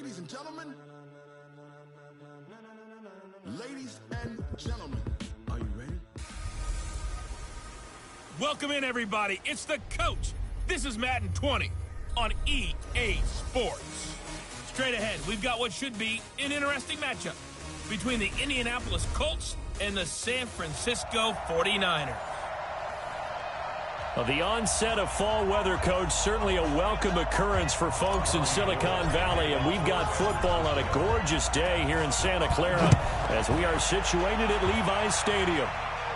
Ladies and gentlemen, are you ready? Welcome in, everybody. It's the Coach. This is Madden 20 on EA Sports. Straight ahead, we've got what should be an interesting matchup between the Indianapolis Colts and the San Francisco 49ers. Well, the onset of fall weather, Coach, certainly a welcome occurrence for folks in Silicon Valley, and we've got football on a gorgeous day here in Santa Clara as we are situated at Levi's Stadium.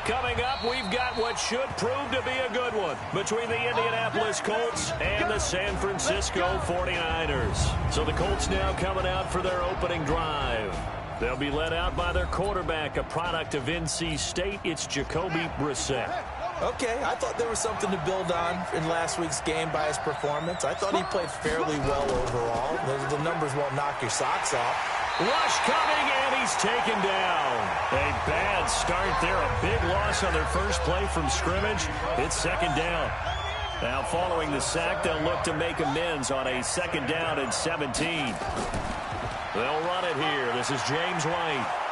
Coming up, we've got what should prove to be a good one between the Indianapolis Colts and the San Francisco 49ers. So the Colts now coming out for their opening drive. They'll be led out by their quarterback, a product of NC State. It's Jacoby Brissett. Okay, I thought there was something to build on in last week's game by his performance. I thought he played fairly well overall. The numbers won't knock your socks off. Rush coming, and he's taken down. A bad start there, a big loss on their first play from scrimmage. It's second down. Now following the sack, they'll look to make amends on a second down and 17. They'll run it here. This is James White.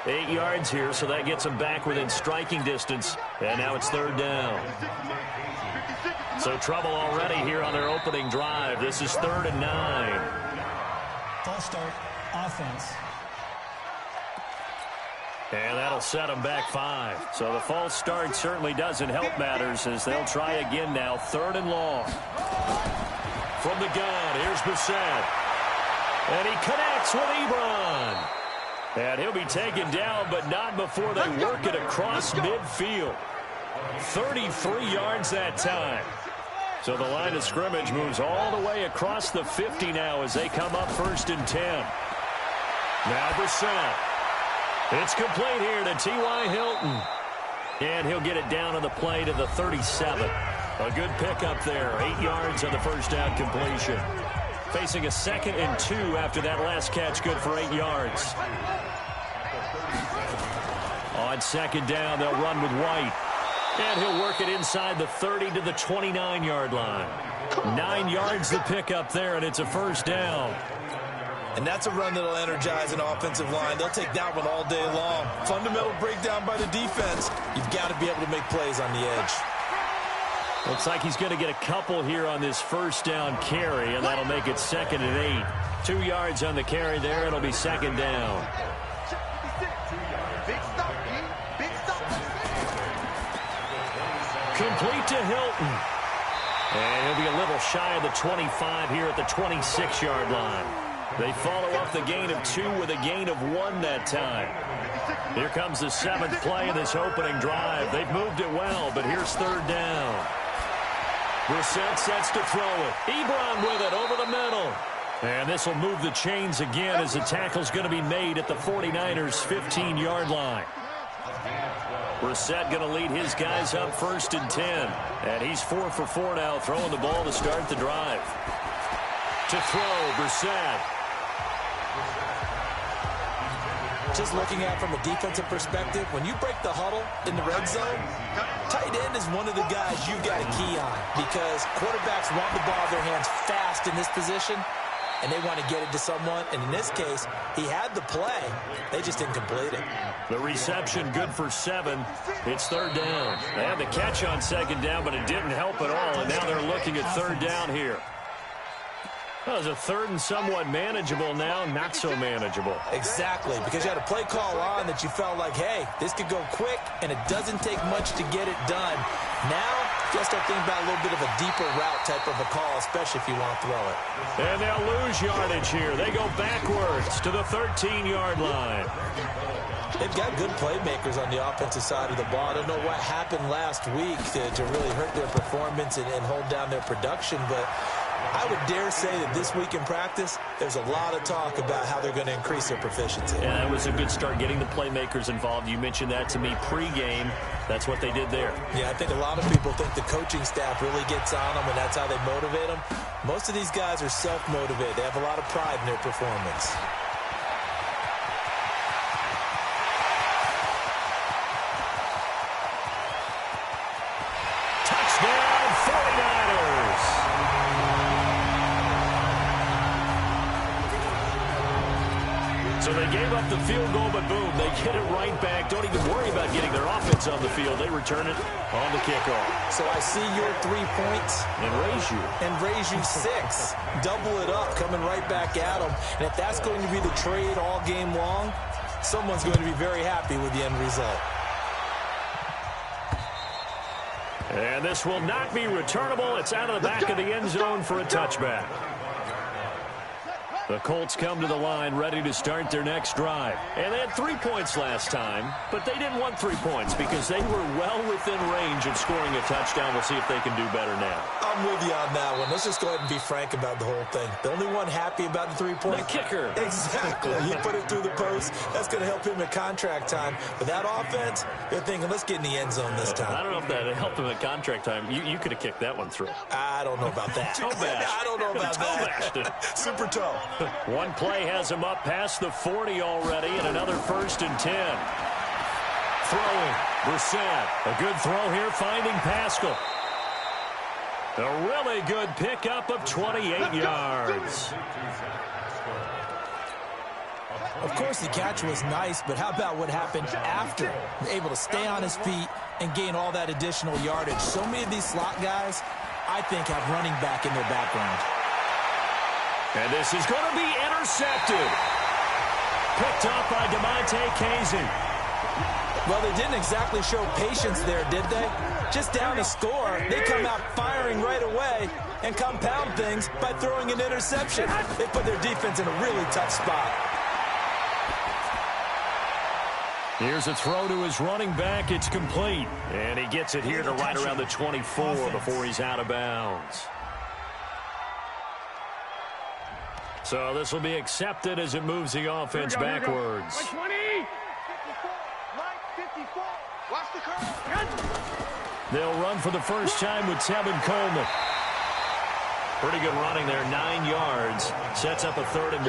8 yards here, so that gets them back within striking distance. And now it's third down. So trouble already here on their opening drive. This is 3rd and 9. False start, offense. And that'll set them back 5. So the false start certainly doesn't help matters as they'll try again now. 3rd and long. From the gun, here's Brissett. And he connects with Ebron. And he'll be taken down, but not before they work it across midfield. 33 yards that time. So the line of scrimmage moves all the way across the 50 now as they come up 1st and 10. Now Brissett. It's complete here to T.Y. Hilton. And he'll get it down on the play to the 37. A good pickup there. 8 yards on the first down completion. Facing a 2nd and 2 after that last catch, good for 8 yards. On second down, they'll run with White. And he'll work it inside the 30 to the 29-yard line. 9 yards the pickup there, and it's a first down. And that's a run that'll energize an offensive line. They'll take that one all day long. Fundamental breakdown by the defense. You've got to be able to make plays on the edge. Looks like he's going to get a couple here on this first down carry, and that'll make it 2nd and 8. 2 yards on the carry there. It'll be second down. Complete to Hilton. And he'll be a little shy of the 25 here at the 26-yard line. They follow up the gain of 2 with a gain of 1 that time. Here comes the 7th play of this opening drive. They've moved it well, but here's 3rd down. Brissett sets to throw it. Ebron with it over the middle. And this will move the chains again as the tackle's going to be made at the 49ers' 15-yard line. Brissett going to lead his guys up 1st and 10. And he's 4 for 4 now, throwing the ball to start the drive. To throw, Brissett. Just looking at it from a defensive perspective, when you break the huddle in the red zone, tight end is one of the guys you've got to key on because quarterbacks want the ball in their hands fast in this position, and they want to get it to someone. And in this case, he had the play. They just didn't complete it. The reception good for 7. It's 3rd down. They had the catch on 2nd down, but it didn't help at all, and now they're looking at 3rd down here. Well, it was a 3rd and somewhat manageable now, not so manageable. Exactly, because you had a play call on that you felt like, hey, this could go quick, and it doesn't take much to get it done. Now, you got to start thinking about a little bit of a deeper route type of a call, especially if you want to throw it. And they'll lose yardage here. They go backwards to the 13-yard line. They've got good playmakers on the offensive side of the ball. I don't know what happened last week to really hurt their performance and hold down their production, but I would dare say that this week in practice, there's a lot of talk about how they're going to increase their proficiency. Yeah, that was a good start getting the playmakers involved. You mentioned that to me pregame. That's what they did there. Yeah, I think a lot of people think the coaching staff really gets on them, and that's how they motivate them. Most of these guys are self-motivated. They have a lot of pride in their performance. Touchdown, 49ers! So they gave up the field goal, but boom, they get it right back. Don't even worry about getting their offense on the field. They return it on the kickoff. So I see your 3 points. And raise you 6. Double it up, coming right back at them. And if that's going to be the trade all game long, someone's going to be very happy with the end result. And this will not be returnable. It's out of the back of the end zone for a touchback. The Colts come to the line ready to start their next drive. And they had 3 points last time, but they didn't want 3 points because they were well within range of scoring a touchdown. We'll see if they can do better now. I'm with you on that one. Let's just go ahead and be frank about the whole thing. The only one happy about the 3-point. The kicker. Exactly. He put it through the post. That's going to help him at contract time. But that offense, they're thinking, let's get in the end zone this time. I don't know if that helped him at contract time. You could have kicked that one through. I don't know about that. Toe bash. I don't know about that. Super toe. One play has him up past the 40 already, and another 1st and 10. Throwing, Brissett. A good throw here, finding Pascal. A really good pickup of 28 yards. Of course, the catch was nice, but how about what happened after? Able to stay on his feet and gain all that additional yardage. So many of these slot guys, I think, have running back in their background. And this is going to be intercepted. Picked up by DeMonte Casey. Well, they didn't exactly show patience there, did they? Just down a score, they come out firing right away and compound things by throwing an interception. They put their defense in a really tough spot. Here's a throw to his running back. It's complete. And he gets it here to right around the 24 before he's out of bounds. So this will be accepted as it moves the offense backwards. They'll run for the first time with Tevin Coleman. Pretty good running there, 9 yards. Sets up a 3rd and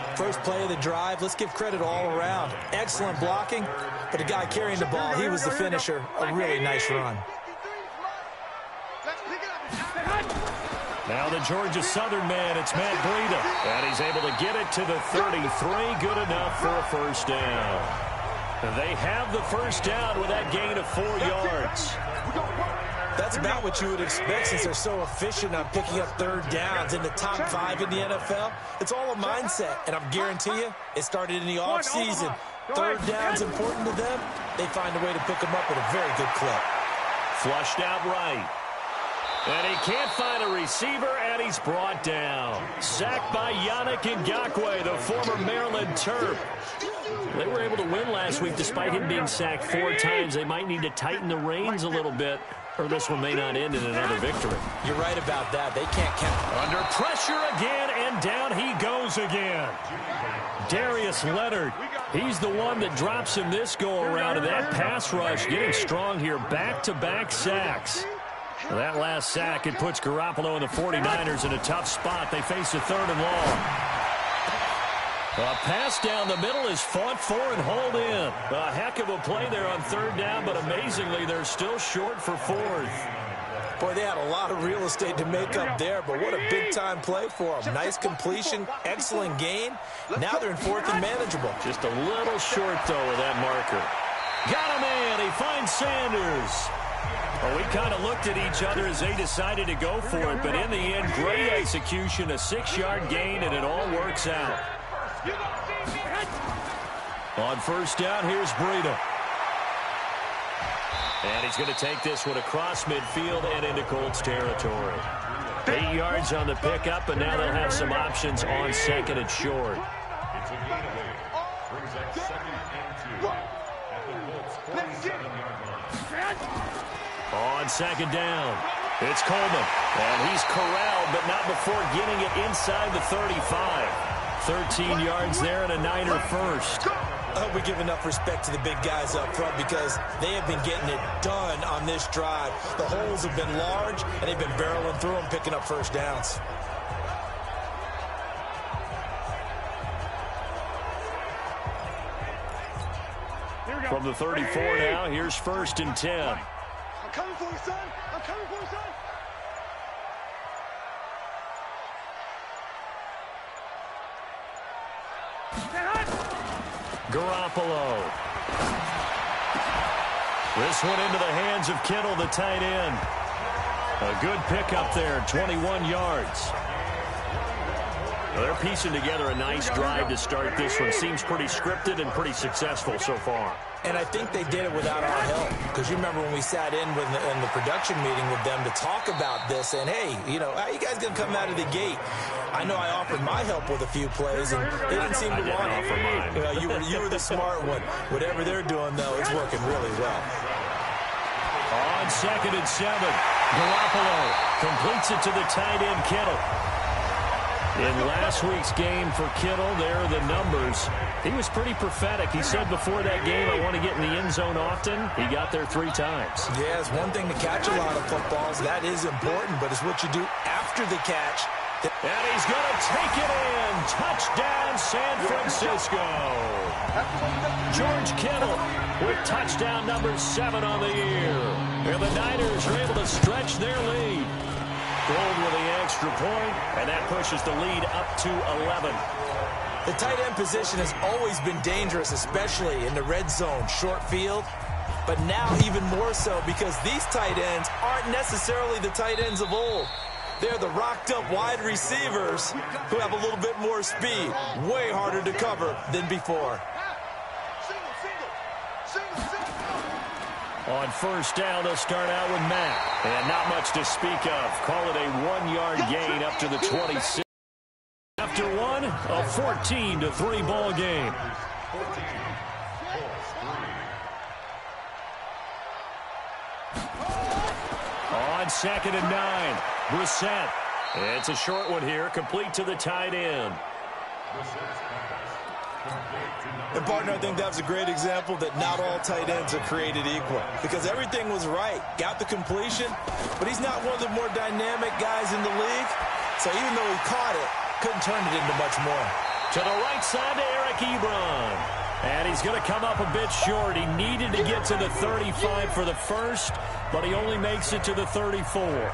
1. First play of the drive, let's give credit all around. Excellent blocking, but the guy carrying the ball, he was the finisher. A really nice run. Now the Georgia Southern man, it's Matt Breida. And he's able to get it to the 33. Good enough for a first down. They have the first down with that gain of 4 yards. That's about what you would expect since they're so efficient on picking up 3rd downs in the top 5 in the NFL. It's all a mindset, and I guarantee you, it started in the offseason. 3rd down's important to them. They find a way to pick them up at a very good clip. Flushed out right. And he can't find a receiver, and he's brought down. Sacked by Yannick Ngakoue, the former Maryland Terp. They were able to win last week despite him being sacked 4 times. They might need to tighten the reins a little bit, or this one may not end in another victory. You're right about that. They can't count. Under pressure again, and down he goes again. Darius Leonard, he's the one that drops him this go-around, and that pass rush getting strong here. Back-to-back sacks. That last sack, it puts Garoppolo and the 49ers in a tough spot. They face a 3rd and long. A pass down the middle is fought for and hauled in. A heck of a play there on 3rd down, but amazingly, they're still short for 4th. Boy, they had a lot of real estate to make up there, but what a big-time play for them. Nice completion, excellent gain. Now they're in 4th and manageable. Just a little short, though, of that marker. Got him in. He finds Sanders. Well, we kind of looked at each other as they decided to go for it, but in the end, great execution, a 6-yard gain, and it all works out. On 1st down, here's Breida. And he's going to take this one across midfield and into Colts territory. 8 yards on the pickup, and now they'll have some options on 2nd and short. On 2nd down, it's Coleman. And he's corralled, but not before getting it inside the 35. 13 yards there and a Niner first. We give enough respect to the big guys up front because they have been getting it done on this drive. The holes have been large, and they've been barreling through them, picking up first downs. From the 34 now, here's 1st and 10. I'm coming for you, son. I'm coming for you, son. Garoppolo. This one into the hands of Kittle, the tight end. A good pickup there, 21 yards. Well, they're piecing together a nice drive to start this one. Seems pretty scripted and pretty successful so far. And I think they did it without our help. Because you remember when we sat in the production meeting with them to talk about this, and hey, you know, how are you guys going to come out of the gate? I know I offered my help with a few plays, and they didn't seem to want it. Offer mine. You were the smart one. Whatever they're doing, though, it's working really well. On 2nd and 7, Garoppolo completes it to the tight end, Kittle. In last week's game for Kittle, there are the numbers. He was pretty prophetic. He said before that game, I want to get in the end zone often. He got there 3 times. Yeah, it's one thing to catch a lot of footballs. That is important, but it's what you do after the catch. And he's going to take it in. Touchdown, San Francisco. George Kittle with touchdown number 7 on the year. And the Niners are able to stretch their lead. Gold with the extra point, and that pushes the lead up to 11. The tight end position has always been dangerous, especially in the red zone, short field. But now even more so because these tight ends aren't necessarily the tight ends of old. They're the rocked-up wide receivers who have a little bit more speed, way harder to cover than before. On first down, they'll start out with Matt. And not much to speak of. Call it a 1-yard gain up to the 26. After one, a 14-3 ball game. On 2nd and 9, Brissett. It's a short one here, complete to the tight end. And, partner, I think that was a great example that not all tight ends are created equal. Because everything was right. Got the completion, but he's not one of the more dynamic guys in the league. So even though he caught it, couldn't turn it into much more. To the right side to Eric Ebron. And he's going to come up a bit short. He needed to get to the 35 for the first, but he only makes it to the 34.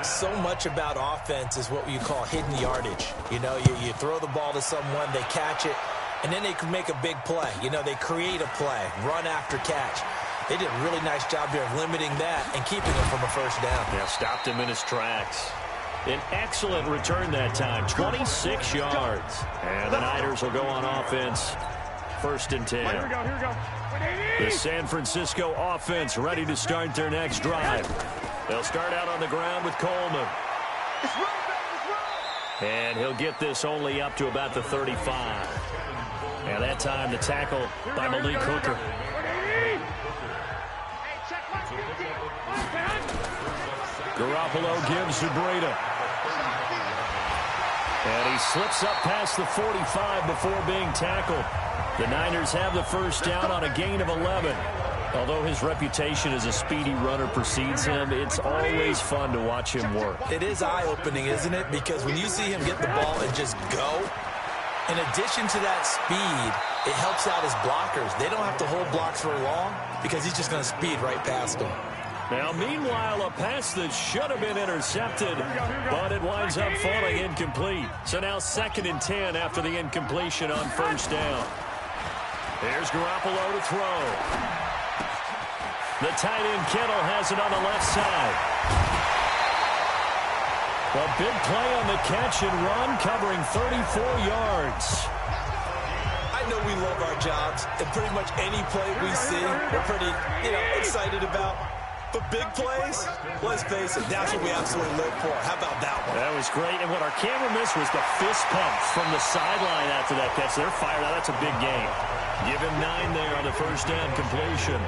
So much about offense is what you call hidden yardage. You know, you throw the ball to someone, they catch it, and then they can make a big play. You know, they create a play, run after catch. They did a really nice job here of limiting that and keeping him from a first down. Yeah, stopped him in his tracks. An excellent return that time, 26 yards. And the Niners will go on offense, 1st and 10. Here we go. The San Francisco offense ready to start their next drive. They'll start out on the ground with Coleman. And he'll get this only up to about the 35. And that time the tackle by Malik Hooker. Garoppolo gives to Breida. And he slips up past the 45 before being tackled. The Niners have the first down on a gain of 11. Although his reputation as a speedy runner precedes him, it's always fun to watch him work. It is eye-opening, isn't it? Because when you see him get the ball and just go, in addition to that speed, it helps out his blockers. They don't have to hold blocks for long because he's just going to speed right past them. Now, meanwhile, a pass that should have been intercepted, but it winds up falling incomplete. So now 2nd and 10 after the incompletion on first down. There's Garoppolo to throw. The tight end Kittle has it on the left side. A big play on the catch and run, covering 34 yards. I know we love our jobs, and pretty much any play we see, we're pretty, excited about. But big plays, let's face it, that's what we absolutely live for. How about that one? That was great, and what our camera missed was the fist pump from the sideline after that catch. They're fired out. That's a big game. Give him 9 there on the first down completion.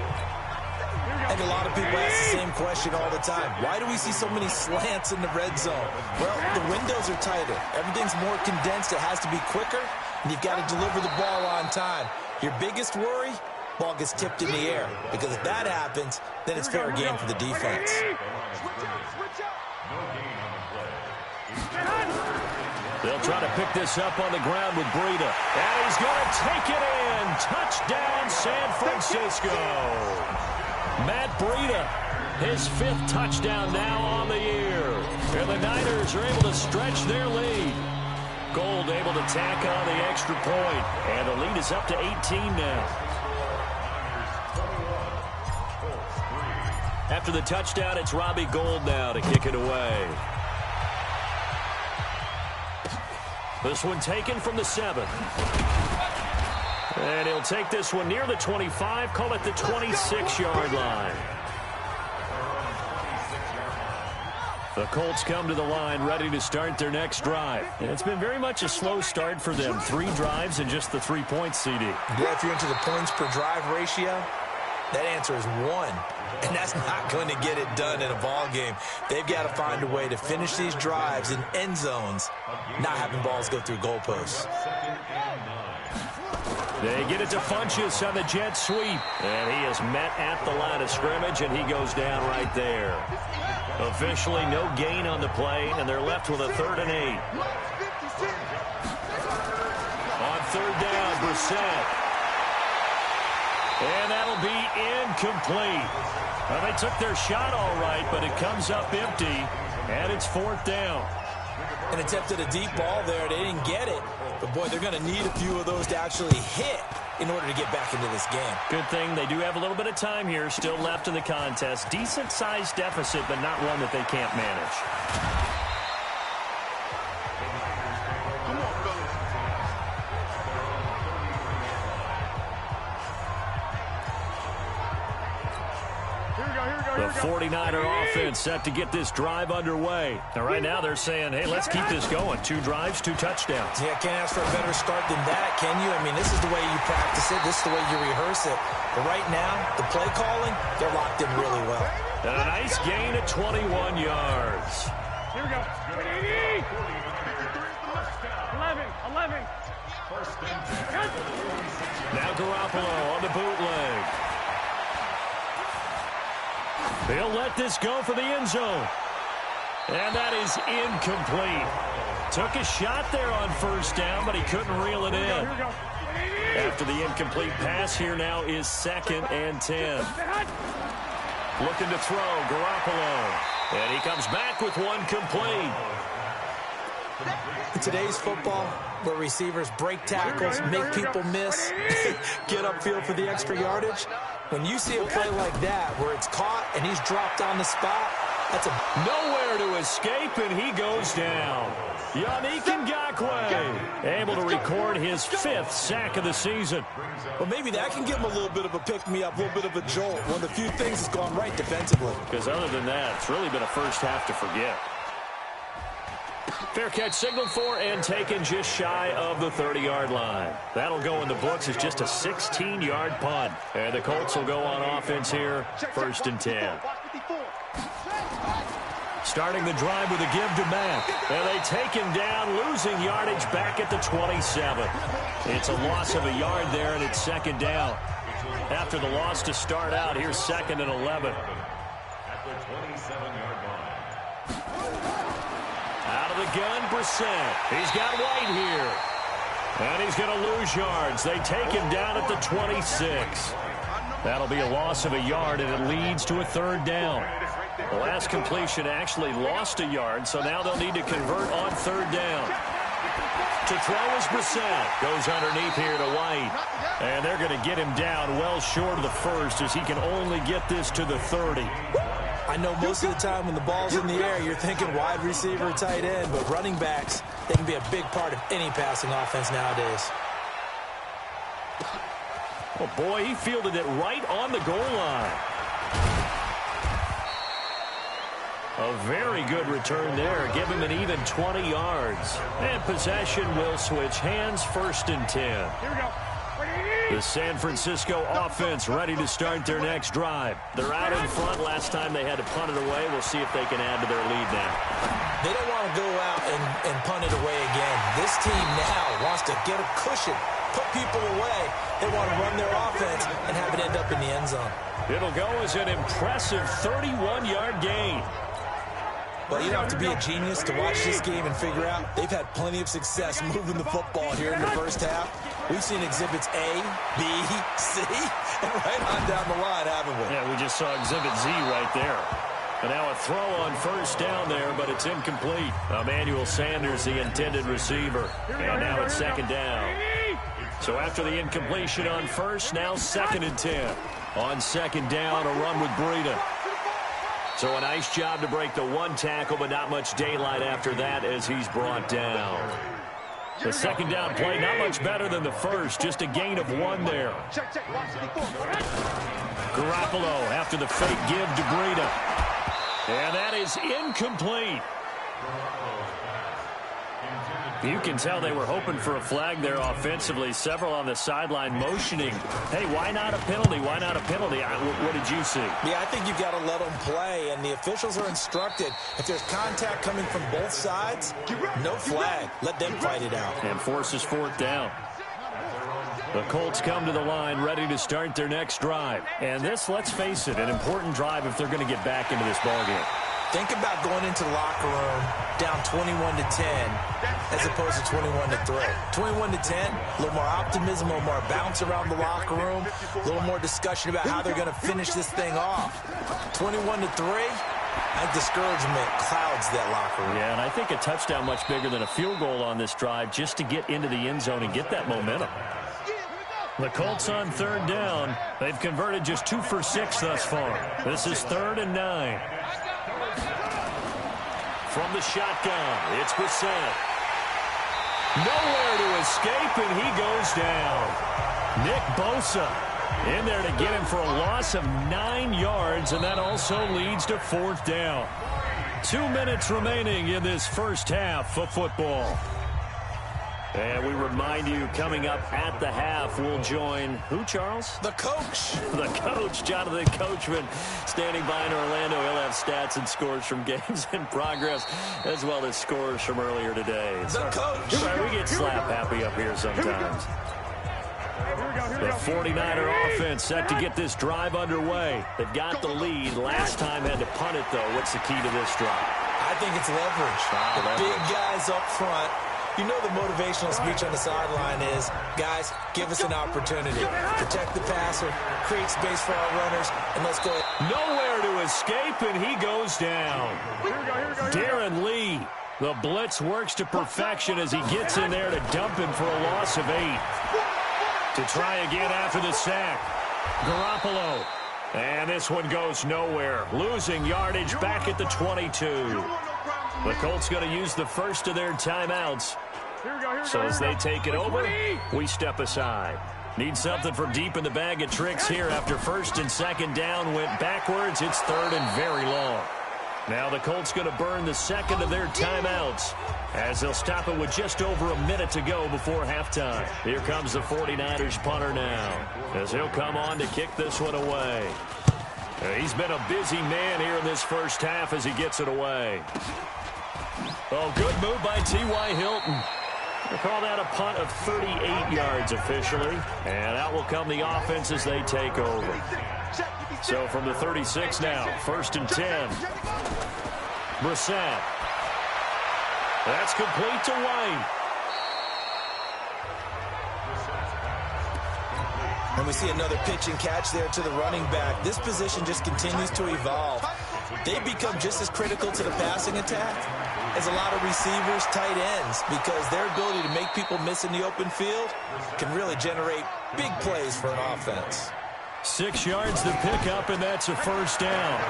And a lot of people ask the same question all the time. Why do we see so many slants in the red zone? Well, the windows are tighter. Everything's more condensed. It has to be quicker, and you've got to deliver the ball on time. Your biggest worry? Ball gets tipped in the air. Because if that happens, then it's fair game for the defense. They'll try to pick this up on the ground with Breida. And he's going to take it in. Touchdown, San Francisco. Matt Breida, his 5th touchdown now on the year. And the Niners are able to stretch their lead. Gold able to tack on the extra point, and the lead is up to 18 now. After the touchdown, it's Robbie Gould now to kick it away. This one taken from the 7. And he'll take this one near the 25, call it the 26-yard line. The Colts come to the line ready to start their next drive. And it's been very much a slow start for them. 3 drives and just the 3 points, CD. Yeah, if you're into the points per drive ratio, that answer is 1. And that's not going to get it done in a ball game. They've got to find a way to finish these drives in end zones, not having balls go through goalposts. They get it to Funchess on the jet sweep. And he is met at the line of scrimmage, and he goes down right there. Officially no gain on the play, and they're left with a 3rd and 8. On 3rd down, Brissett. And that'll be incomplete. Well, they took their shot all right, but it comes up empty, and it's 4th down. And attempted a deep ball there. They didn't get it. But, boy, they're going to need a few of those to actually hit in order to get back into this game. Good thing they do have a little bit of time here still left in the contest. Decent-sized deficit, but not one that they can't manage. The 49er offense set to get this drive underway. And right now they're saying, hey, let's keep this going. 2 drives, 2 touchdowns. Yeah, can't ask for a better start than that, can you? I mean, this is the way you practice it. This is the way you rehearse it. But right now, the play calling, they're locked in really well. And a nice gain of 21 yards. Here we go. 11. Now Garoppolo on the bootleg. They'll let this go for the end zone. And that is incomplete. Took a shot there on 1st down, but he couldn't reel it in. After the incomplete pass, here now is 2nd and 10. Looking to throw, Garoppolo. And he comes back with one complete. In today's football, where receivers break tackles, make people miss, get upfield for the extra yardage, when you see a play like that where it's caught and he's dropped on the spot, that's nowhere to escape, and he goes down. Yannick Ngakoue able to record his 5th sack of the season. Well, maybe that can give him a little bit of a pick-me-up, a little bit of a jolt. One of the few things that's gone right defensively. Because other than that, it's really been a first half to forget. Fair catch signaled for and taken just shy of the 30-yard line. That'll go in the books as just a 16-yard punt. And the Colts will go on offense here, 1st and 10. Starting the drive with a give to Mack. And they take him down, losing yardage back at the 27. It's a loss of a yard there, and it's 2nd down. After the loss to start out, here's 2nd and 11. At the 27-yard line. Out of the gun, Brissett. He's got White here. And he's going to lose yards. They take him down at the 26. That'll be a loss of a yard, and it leads to a 3rd down. The last completion actually lost a yard, so now they'll need to convert on 3rd down. To throw is Brissett. Goes underneath here to White. And they're going to get him down well short of the 1st as he can only get this to the 30. I know most of the time when the ball's in the air, you're thinking wide receiver, tight end, but running backs, they can be a big part of any passing offense nowadays. Oh, boy, he fielded it right on the goal line. A very good return there. Give him an even 20 yards. And possession will switch hands, 1st and 10. Here we go. The San Francisco offense ready to start their next drive. They're out in front. Last time they had to punt it away. We'll see if they can add to their lead now. They don't want to go out and punt it away again. This team now wants to get a cushion, put people away. They want to run their offense and have it end up in the end zone. It'll go as an impressive 31-yard gain. Well, you don't have to be a genius to watch this game and figure out they've had plenty of success moving the football here in the first half. We've seen exhibits A, B, C, and right on down the line, haven't we? Yeah, we just saw exhibit Z right there. And now a throw on first down there, but it's incomplete. Emmanuel Sanders, the intended receiver. And now it's second down. So after the incompletion on first, now 2nd and 10. On second down, a run with Breida. So a nice job to break the one tackle, but not much daylight after that as he's brought down. The second down play, not much better than the first, just a gain of 1 there. Garoppolo after the fake give to Breida. And that is incomplete. You can tell they were hoping for a flag there offensively. Several on the sideline motioning. Hey, why not a penalty? Why not a penalty? What did you see? Yeah, I think you've got to let them play, and the officials are instructed. If there's contact coming from both sides, no flag. Let them fight it out. And forces 4th down. The Colts come to the line ready to start their next drive. And this, let's face it, an important drive if they're going to get back into this ballgame. Think about going into the locker room down 21-10 as opposed to 21-3. 21-10, a little more optimism, a little more bounce around the locker room, a little more discussion about how they're going to finish this thing off. 21-3, I think discouragement clouds that locker room. Yeah, and I think a touchdown much bigger than a field goal on this drive just to get into the end zone and get that momentum. The Colts on 3rd down. They've converted just 2 for 6 thus far. This is 3rd and 9. From the shotgun, it's Brissett. Nowhere to escape, and he goes down. Nick Bosa in there to get him for a loss of 9 yards, and that also leads to 4th down. 2 minutes remaining in this first half of football. And we remind you, coming up at the half, we'll join who, Charles? The coach. The coach, Jonathan Coachman, standing by in Orlando. He'll have stats and scores from games in progress, as well as scores from earlier today. The coach. Sorry, we get slap happy up here sometimes. The 49er offense set to get this drive underway. They've got the lead. Last time had to punt it, though. What's the key to this drive? I think it's leverage. The big guys up front. You know the motivational speech on the sideline is, guys, give us an opportunity. Protect the passer, create space for our runners, and let's go. Nowhere to escape, and he goes down. Darren Lee, the blitz works to perfection as he gets in there to dump him for a loss of 8. To try again after the sack. Garoppolo. And this one goes nowhere. Losing yardage back at the 22. The Colts going to use the first of their timeouts. So as they take it over, we step aside. Need something from deep in the bag of tricks here after 1st and 2nd down went backwards. It's 3rd and very long. Now the Colts going to burn the 2nd of their timeouts as they'll stop it with just over a minute to go before halftime. Here comes the 49ers punter now as he'll come on to kick this one away. He's been a busy man here in this first half as he gets it away. Oh, good move by T.Y. Hilton. They call that a punt of 38 yards officially. And out will come the offense as they take over. So from the 36 now, 1st and 10. Brissett. That's complete to White. And we see another pitch and catch there to the running back. This position just continues to evolve. They become just as critical to the passing attack as a lot of receivers, tight ends, because their ability to make people miss in the open field can really generate big plays for an offense. 6 yards to pick up, and that's a 1st down.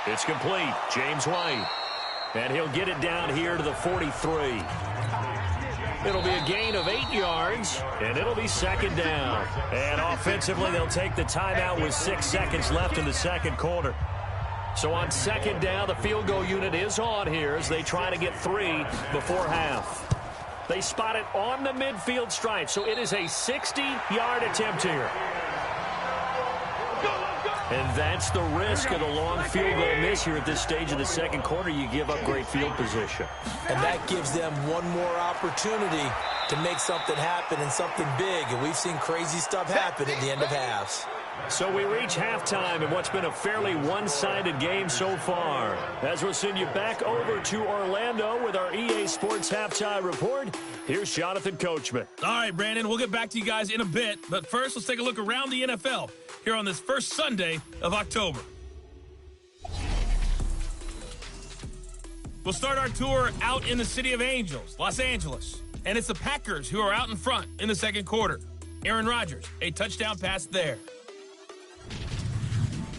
It's complete. James White. And he'll get it down here to the 43. It'll be a gain of 8 yards, and it'll be 2nd down. And offensively, they'll take the timeout with 6 seconds left in the 2nd quarter. So on 2nd down, the field goal unit is on here as they try to get 3 before half. They spot it on the midfield stripe, so it is a 60-yard attempt here. And that's the risk of the long field goal miss here at this stage of the 2nd quarter. You give up great field position. And that gives them one more opportunity to make something happen and something big. And we've seen crazy stuff happen at the end of halves. So we reach halftime in what's been a fairly one-sided game so far. As we'll send you back over to Orlando with our EA Sports Halftime Report, here's Jonathan Coachman. All right, Brandon, we'll get back to you guys in a bit. But first, let's take a look around the NFL. here on this first Sunday of October. We'll start our tour out in the City of Angels, Los Angeles. And it's the Packers who are out in front in the second quarter. Aaron Rodgers, a touchdown pass there.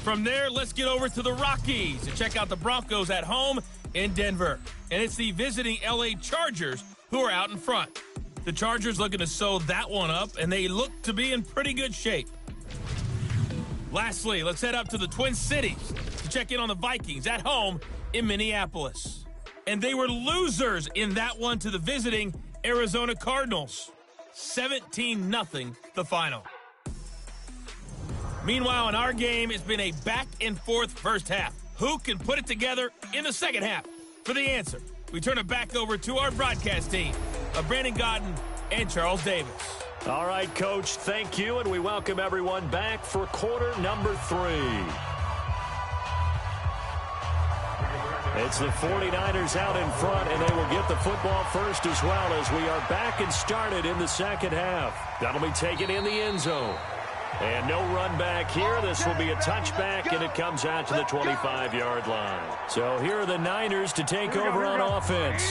From there, let's get over to the Rockies to check out the Broncos at home in Denver. And it's the visiting LA Chargers who are out in front. The Chargers looking to sew that one up, and they look to be in pretty good shape. Lastly, let's head up to the Twin Cities to check in on the Vikings at home in Minneapolis. And they were losers in that one to the visiting Arizona Cardinals. 17-0 the final. Meanwhile, in our game, it's been a back-and-forth first half. Who can put it together in the second half? For the answer, we turn it back over to our broadcast team of Brandon Godden and Charles Davis. All right, Coach, thank you, and we welcome everyone back for quarter number 3. It's the 49ers out in front, and they will get the football first as well as we are back and started in the second half. That'll be taken in the end zone. And no run back here. This will be a touchback, and it comes out to the 25-yard line. So here are the Niners to take over on offense.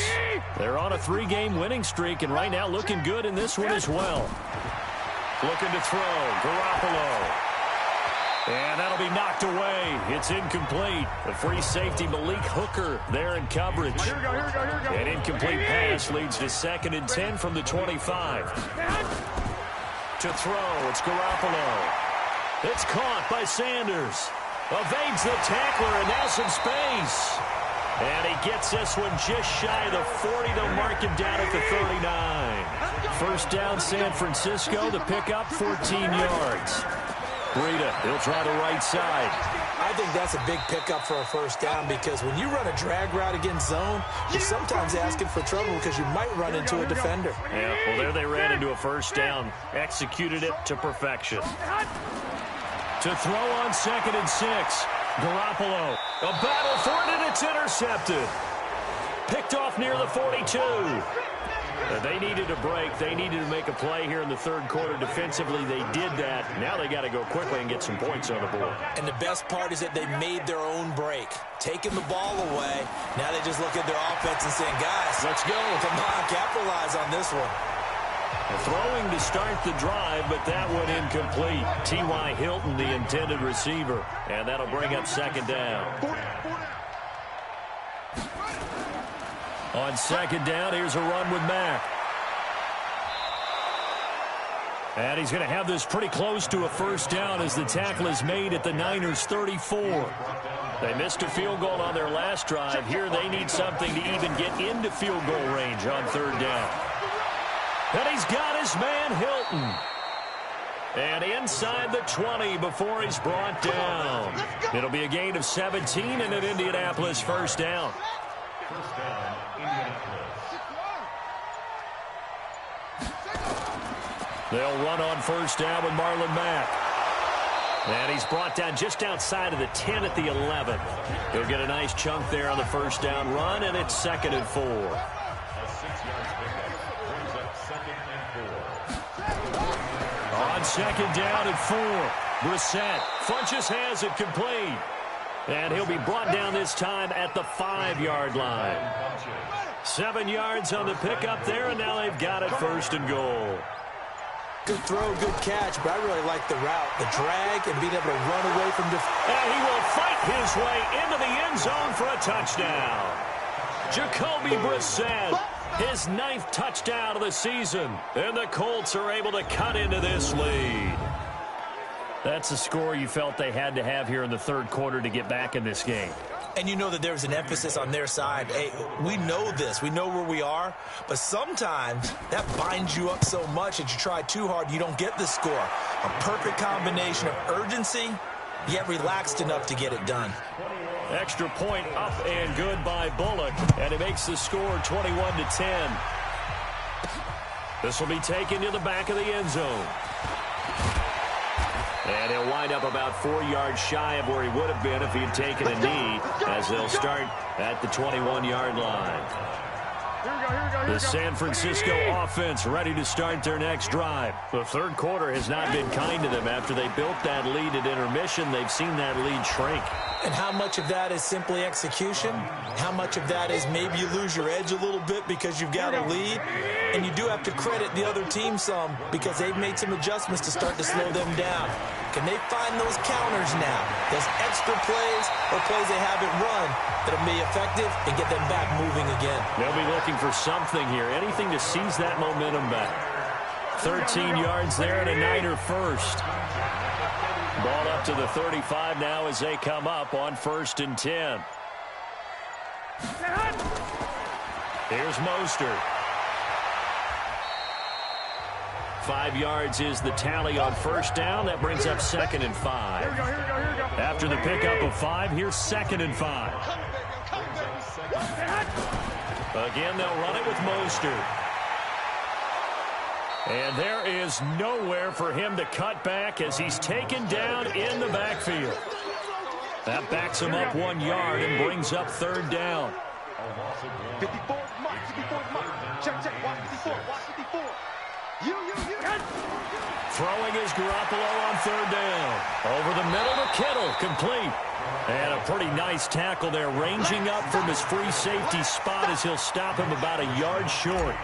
They're on a 3-game winning streak, and right now looking good in this one as well. Looking to throw. Garoppolo. And that'll be knocked away. It's incomplete. The free safety, Malik Hooker, there in coverage. An incomplete pass leads to 2nd and 10 from the 25. To throw, it's Garoppolo. It's caught by Sanders. Evades the tackler, and now some space. And he gets this one just shy of the 40. They'll mark him down at the 39. First down, San Francisco. The pickup, 14 yards. Breida, he'll try the right side. I think that's a big pickup for a first down because when you run a drag route against zone, you're sometimes asking for trouble because you might run into a defender. Yeah, well, there they ran into a first down. Executed it to perfection. To throw on 2nd and 6. Garoppolo. A battle for it, and it's intercepted. Picked off near the 42. They needed a break. They needed to make a play here in the third quarter. Defensively, they did that. Now they got to go quickly and get some points on the board. And the best part is that they made their own break. Taking the ball away. Now they just look at their offense and saying, guys, let's go. Come on, capitalize on this one. Throwing to start the drive, but that one incomplete. T.Y. Hilton, the intended receiver. And that'll bring up 2nd down. On 2nd down, here's a run with Mack. And he's going to have this pretty close to a first down as the tackle is made at the Niners' 34. They missed a field goal on their last drive. Here they need something to even get into field goal range on 3rd down. And he's got his man Hilton. And inside the 20 before he's brought down. It'll be a gain of 17 and an Indianapolis first down. First down, Indianapolis. They'll run on first down with Marlon Mack. And he's brought down just outside of the 10 at the 11. He'll get a nice chunk there on the first down run, and it's 2nd and 4. A 6-yard pickup brings up 2nd and 4. On 2nd down and 4. Brissett. Funches has it complete. And he'll be brought down this time at the 5-yard line. 7 yards on the pickup there, and now they've got it 1st and goal. Good throw, good catch, but I really like the route, the drag, and being able to run away from And he will fight his way into the end zone for a touchdown. Jacoby Brissett, his 9th touchdown of the season, and the Colts are able to cut into this lead. That's a score you felt they had to have here in the third quarter to get back in this game. And you know that there's an emphasis on their side. Hey, we know this. We know where we are. But sometimes that binds you up so much that you try too hard, you don't get the score. A perfect combination of urgency, yet relaxed enough to get it done. Extra point up and good by Bullock. And it makes the score 21-10. This will be taken to the back of the end zone. And he'll wind up about 4 yards shy of where he would have been if he had taken a knee, as they'll start at the 21-yard line. Here we go, here we go, The San Francisco offense ready to start their next drive. The third quarter has not been kind to them. After they built that lead at intermission, they've seen that lead shrink. And how much of that is simply execution? How much of that is maybe you lose your edge a little bit because you've got a lead? And you do have to credit the other team some because they've made some adjustments to start to slow them down. Can they find those counters now, those extra plays or plays they haven't run that'll be effective and get them back moving again? They'll be looking for something here, anything to seize that momentum back. 13 yards there and a Niner first. Ball up to the 35 now as they come up on 1st and 10. Here's Mostert. 5 yards is the tally on 1st down. That brings up 2nd and 5. Here we go. After the pickup of 5, here's 2nd and 5. Again, they'll run it with Mostert. And there is nowhere for him to cut back as he's taken down in the backfield. That backs him up 1 yard and brings up 3rd down. 54, mark, 54, mark. Check, watch 54, watch 54. You. Throwing is Garoppolo on 3rd down. Over the middle to Kittle, complete. And a pretty nice tackle there, ranging up from his free safety spot as he'll stop him about a yard short.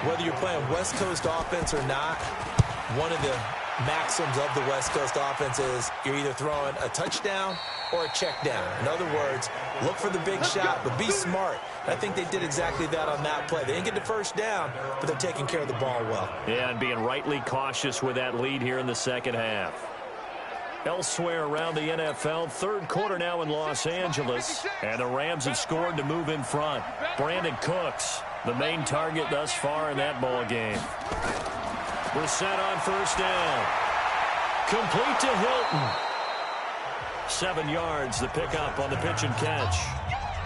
Whether you're playing West Coast offense or not, one of the maxims of the West Coast offense is you're either throwing a touchdown or a check down. In other words, look for the big shot, but be smart. And I think they did exactly that on that play. They didn't get the 1st down, but they're taking care of the ball well. Yeah, and being rightly cautious with that lead here in the 2nd half. Elsewhere around the NFL, 3rd quarter now in Los Angeles, and the Rams have scored to move in front. Brandon Cooks, the main target thus far in that ball game. We're set on 1st down. Complete to Hilton. 7 yards, the pickup on the pitch and catch.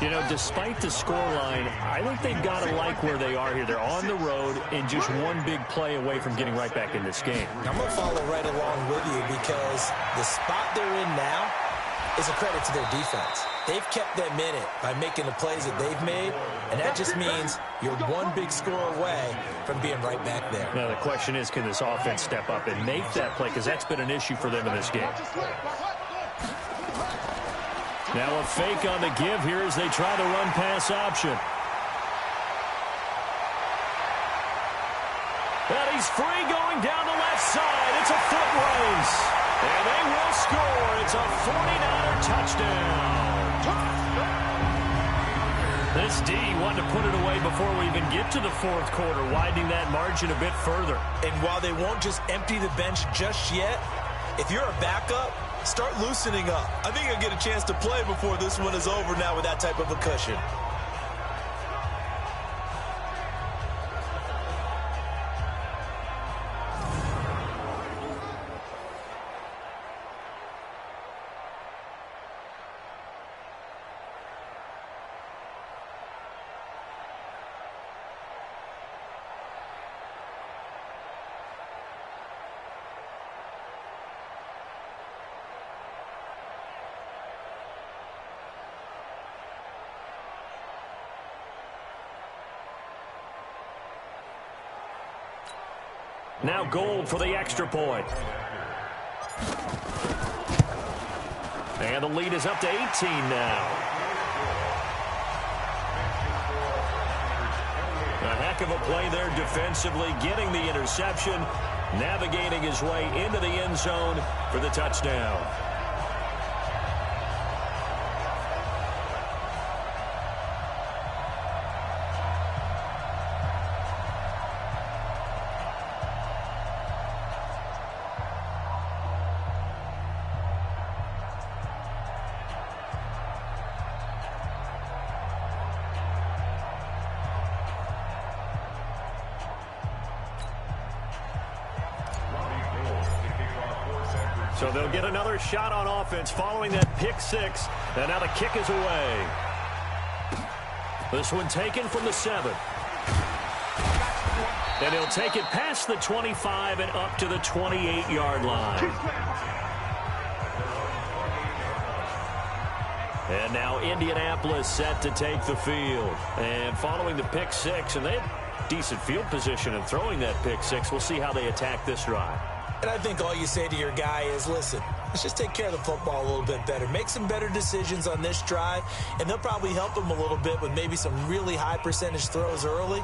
You know, despite the scoreline, I think they've got to like where they are here. They're on the road and just one big play away from getting right back in this game. I'm going to follow right along with you because the spot they're in now is a credit to their defense. They've kept them in it by making the plays that they've made, and that just means you're one big score away from being right back there. Now, the question is, can this offense step up and make that play? Because that's been an issue for them in this game. Now a fake on the give here as they try the run-pass option. And he's free going down the left side. It's a foot race. And they will score. It's a 49er touchdown. This D wanted to put it away before we even get to the 4th quarter, widening that margin a bit further. And while they won't just empty the bench just yet, if you're a backup, start loosening up. I think you'll get a chance to play before this one is over now with that type of a cushion. Now Gold for the extra point. And the lead is up to 18 now. A heck of a play there defensively, getting the interception, navigating his way into the end zone for the touchdown. So they'll get another shot on offense following that pick 6. And now the kick is away. This one taken from the 7. And he'll take it past the 25 and up to the 28-yard line. And now Indianapolis set to take the field. And following the pick six, and they had decent field position in throwing that pick six. We'll see how they attack this drive. And I think all you say to your guy is, listen, let's just take care of the football a little bit better. Make some better decisions on this drive, and they'll probably help him a little bit with maybe some really high percentage throws early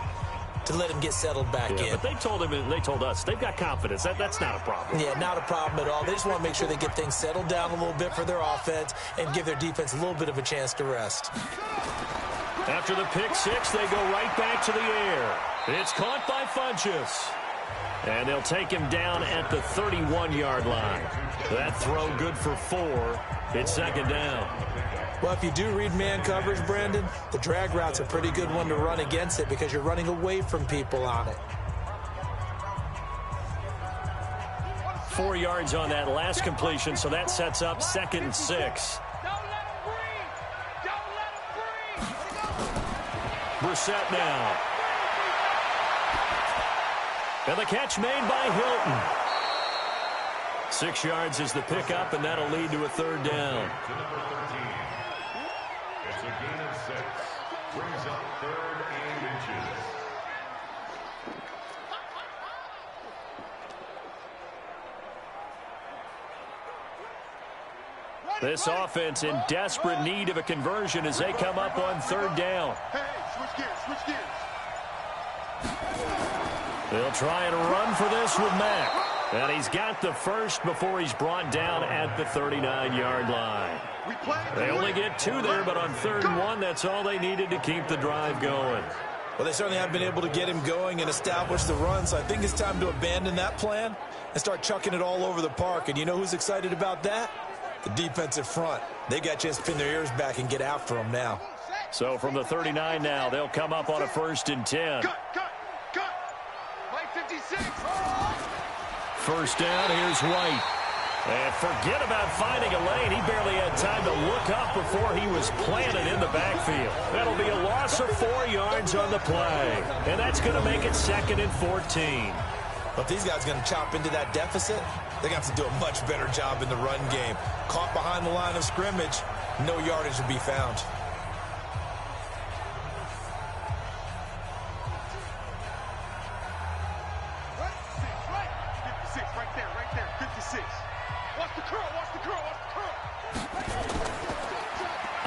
to let him get settled back in. But they told him, and they told us, they've got confidence. That's not a problem. Yeah, not a problem at all. They just want to make sure they get things settled down a little bit for their offense and give their defense a little bit of a chance to rest. After the pick six, they go right back to the air. It's caught by Funchess. And they'll take him down at the 31-yard line. That throw good for 4. It's second down. Well, if you do read man coverage, Brandon, the drag route's a pretty good one to run against it because you're running away from people on it. 4 yards on that last completion, so that sets up 2nd and 6. Don't let him breathe. Don't let him breathe. Brissett now. And the catch made by Hilton. 6 yards is the pickup, and that'll lead to a third down. To number 13. It's a gain of 6. Brings up 3rd and inches. This offense in desperate need of a conversion as they come up on 3rd down. Hey, switch gears, switch gears. They'll try and run for this with Mack. And he's got the first before he's brought down at the 39-yard line. They only get 2 there, but on 3rd and 1, that's all they needed to keep the drive going. Well, they certainly have been able to get him going and establish the run, so I think it's time to abandon that plan and start chucking it all over the park. And you know who's excited about that? The defensive front. They got a chance to pin their ears back and get after him now. So from the 39 now, they'll come up on a 1st and 10. Cut. Mike 56. First down, here's White. And forget about finding a lane. He barely had time to look up before he was planted in the backfield. That'll be a loss of 4 yards on the play. And that's going to make it 2nd and 14. But if these guys are going to chop into that deficit, they're going to have to do a much better job in the run game. Caught behind the line of scrimmage, no yardage to be found.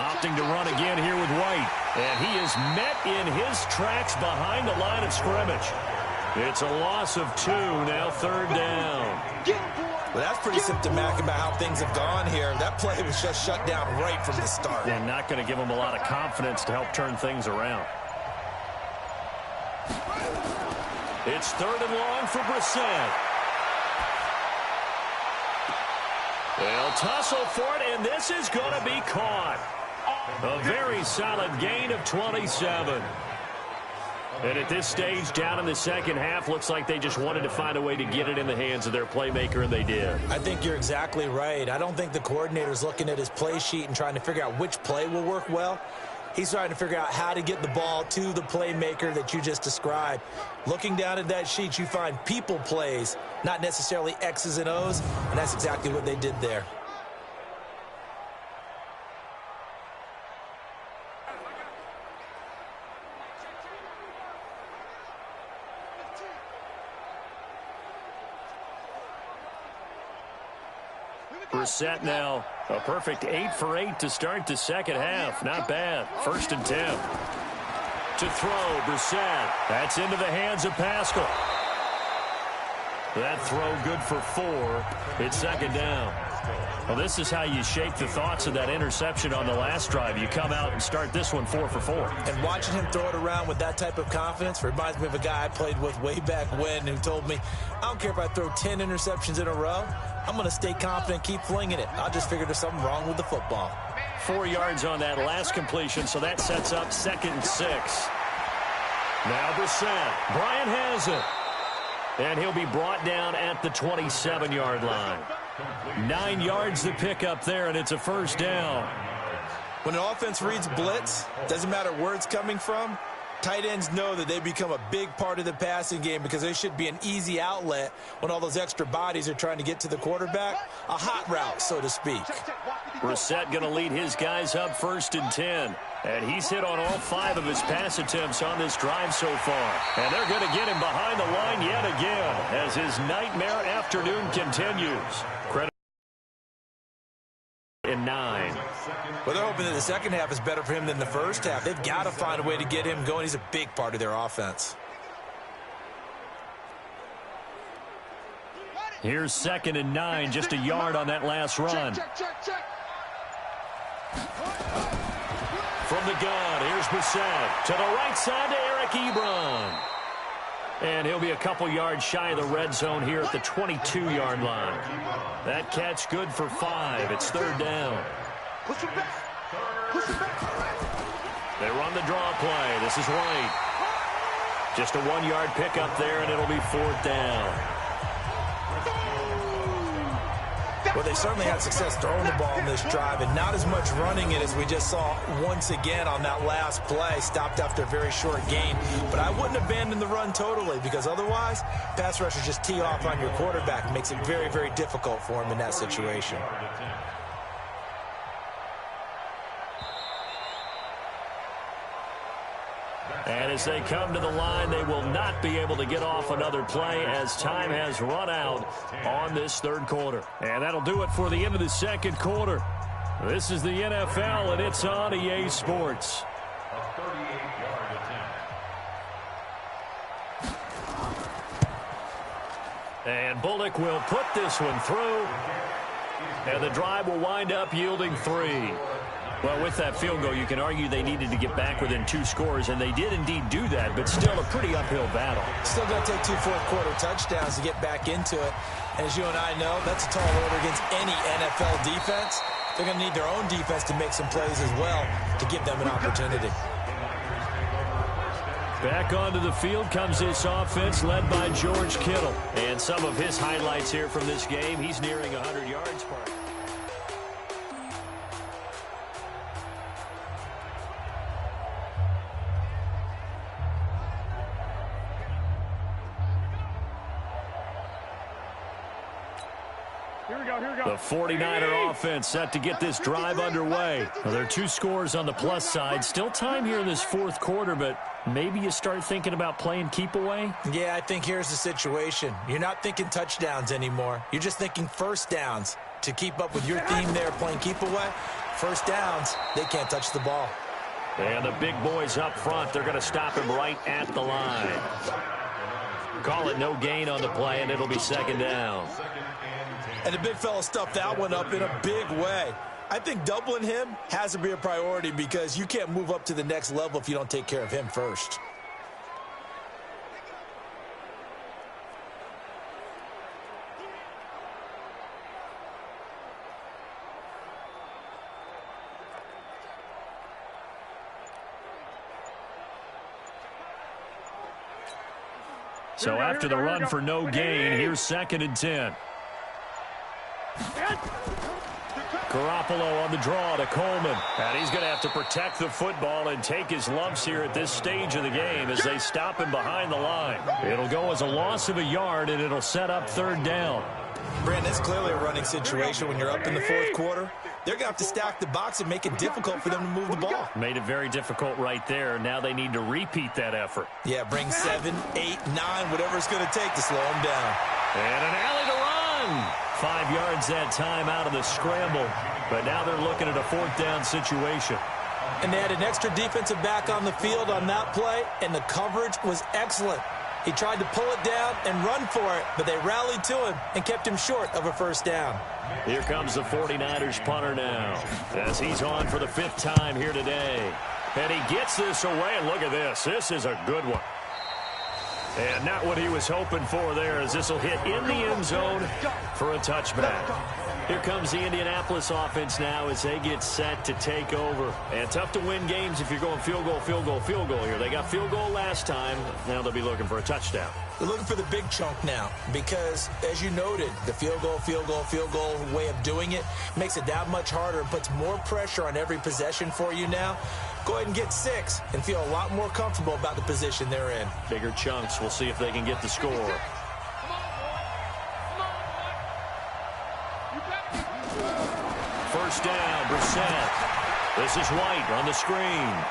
Opting to run again here with White. And he is met in his tracks behind the line of scrimmage. It's a loss of 2, now 3rd down. Well, that's pretty symptomatic about how things have gone here. That play was just shut down right from the start. And not going to give him a lot of confidence to help turn things around. It's 3rd and long for Brissett. They'll tussle for it, and this is going to be caught. A very solid gain of 27. And at this stage, down in the second half, looks like they just wanted to find a way to get it in the hands of their playmaker, and they did. I think you're exactly right. I don't think the coordinator's looking at his play sheet and trying to figure out which play will work well. He's trying to figure out how to get the ball to the playmaker that you just described. Looking down at that sheet, you find people plays, not necessarily X's and O's, and that's exactly what they did there. Brissett now, a perfect 8 for 8 to start the second half. Not bad. 1st and 10. To throw, Brissett. That's into the hands of Pascal. That throw good for 4. It's 2nd down. Well, this is how you shape the thoughts of that interception on the last drive. You come out and start this one 4 for 4. And watching him throw it around with that type of confidence reminds me of a guy I played with way back when who told me, I don't care if I throw 10 interceptions in a row. I'm going to stay confident, keep flinging it. I just figured there's something wrong with the football. 4 yards on that last completion, so that sets up 2nd and 6. Now Brissett. Bryant has it. And he'll be brought down at the 27-yard line. 9 yards to pick up there, and it's a 1st down. When an offense reads blitz, doesn't matter where it's coming from, Tight ends know that they become a big part of the passing game because they should be an easy outlet when all those extra bodies are trying to get to the quarterback. A hot route, so to speak. Brissett going to lead his guys up 1st and 10. And he's hit on all 5 of his pass attempts on this drive so far. And they're going to get him behind the line yet again as his nightmare afternoon continues. Credit in 9. Well, they're hoping that the second half is better for him than the first half. They've got to find a way to get him going. He's a big part of their offense. Here's 2nd and 9, just a yard on that last run. From the gun, here's Brissett to the right side to Eric Ebron. And he'll be a couple yards shy of the red zone here at the 22-yard line. That catch good for 5. It's 3rd down. Push him back. Push him back. They run the draw play. This is White. Just a 1-yard pickup there, and it'll be 4th down. Well, they certainly had success throwing the ball in this drive and not as much running it as we just saw once again on that last play. Stopped after a very short gain. But I wouldn't abandon the run totally because otherwise, pass rushers just tee off on your quarterback. It makes it very, very difficult for him in that situation. And as they come to the line, they will not be able to get off another play as time has run out on this 3rd quarter. And that'll do it for the end of the 2nd quarter. This is the NFL, and it's on EA Sports. A 38-yard attempt. And Bullock will put this one through. And the drive will wind up yielding 3. Well, with that field goal, you can argue they needed to get back within 2 scores, and they did indeed do that, but still a pretty uphill battle. Still going to take 2 fourth-quarter touchdowns to get back into it. And as you and I know, that's a tall order against any NFL defense. They're going to need their own defense to make some plays as well to give them an opportunity. Back onto the field comes this offense led by George Kittle. And some of his highlights here from this game, he's nearing 100 yards per. The 49er offense set to get this drive underway. Well, there are 2 scores on the plus side. Still time here in this 4th quarter, but maybe you start thinking about playing keep away? Yeah, I think here's the situation. You're not thinking touchdowns anymore. You're just thinking first downs. To keep up with your theme there, playing keep away, first downs, they can't touch the ball. And the big boys up front, they're going to stop him right at the line. Call it no gain on the play, and it'll be 2nd down. And the big fella stuffed that one up in a big way. I think doubling him has to be a priority because you can't move up to the next level if you don't take care of him first. So after the run for no gain, here's 2nd and 10. Garoppolo on the draw to Coleman. And he's going to have to protect the football and take his lumps here at this stage of the game as they stop him behind the line. It'll go as a loss of a yard, and it'll set up 3rd down. Brandon, it's clearly a running situation when you're up in the 4th quarter. They're going to have to stack the box and make it difficult for them to move the ball. Made it very difficult right there. Now they need to repeat that effort. Yeah, bring 7, 8, 9, whatever it's going to take to slow them down. And an alley to run. 5 yards that time out of the scramble. But now they're looking at a 4th down situation. And they had an extra defensive back on the field on that play, and the coverage was excellent. He tried to pull it down and run for it, but they rallied to him and kept him short of a 1st down. Here comes the 49ers punter now as he's on for the 5th time here today. And he gets this away, and look at this. This is a good one. And not what he was hoping for there as this will hit in the end zone for a touchback. Here comes the Indianapolis offense now as they get set to take over. And tough to win games if you're going field goal, field goal, field goal here. They got field goal last time. Now they'll be looking for a touchdown. They're looking for the big chunk now because, as you noted, the field goal, field goal, field goal way of doing it makes it that much harder and puts more pressure on every possession for you now. go ahead and get 6 and feel a lot more comfortable about the position they're in. Bigger chunks. We'll see if they can get the score. First down, Brissett. This is White on the screen.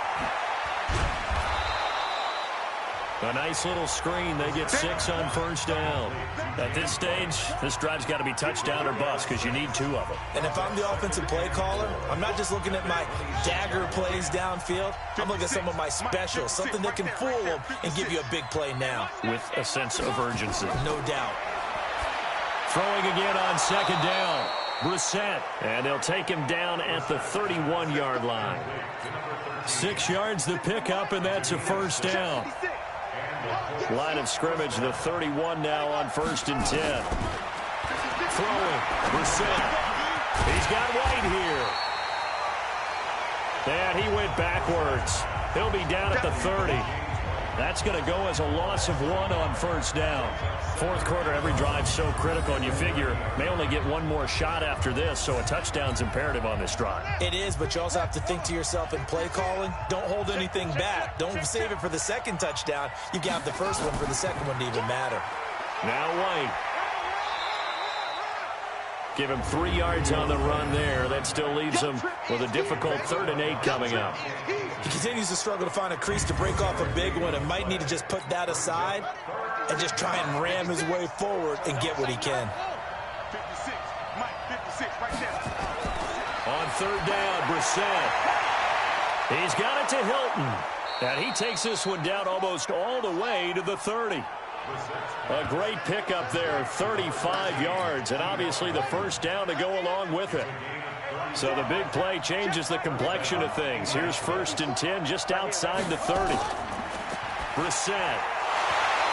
A nice little screen. They get 6 on first down. At this stage, this drive's got to be touchdown or bust because you need 2 of them. And if I'm the offensive play caller, I'm not just looking at my dagger plays downfield. I'm looking at some of my specials, something that can fool them and give you a big play now. With a sense of urgency. No doubt. Throwing again on second down. Brissett. And they'll take him down at the 31-yard line. 6 yards the pickup, and that's a first down. Line of scrimmage, the 31 now on first and 10. Throwing, Brissett. He's got White here. And he went backwards. He'll be down at the 30. That's going to go as a loss of 1 on first down. Fourth quarter, every drive's so critical, and you figure may only get 1 more shot after this, so a touchdown's imperative on this drive. It is, but you also have to think to yourself in play calling, don't hold anything back. Don't save it for the second touchdown. You got the first one for the second one to even matter. Now White. Give him 3 yards on the run there. That still leaves him with a difficult 3rd and 8 coming up. He continues to struggle to find a crease to break off a big one and might need to just put that aside and just try and ram his way forward and get what he can. 56, Mike, 56, right there. On 3rd down, Brissett. He's got it to Hilton. And he takes this one down almost all the way to the 30. A great pickup there, 35 yards, and obviously the first down to go along with it. So the big play changes the complexion of things. Here's first and 10 just outside the 30. Brissett.